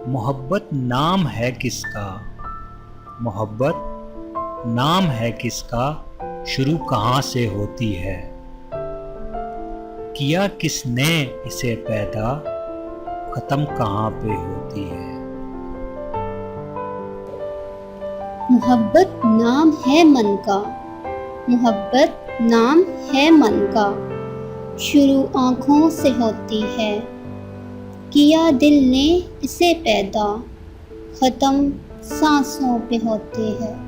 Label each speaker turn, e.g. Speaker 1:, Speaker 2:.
Speaker 1: मोहब्बत नाम है किसका, मोहब्बत नाम है किसका, शुरू कहाँ से होती है, किया किसने इसे पैदा, खत्म कहाँ पे होती है।
Speaker 2: मोहब्बत नाम है मन का, मोहब्बत नाम है मन का, शुरू आँखों से होती है, किया दिल ने इसे पैदा, ख़त्म सांसों पे होती है।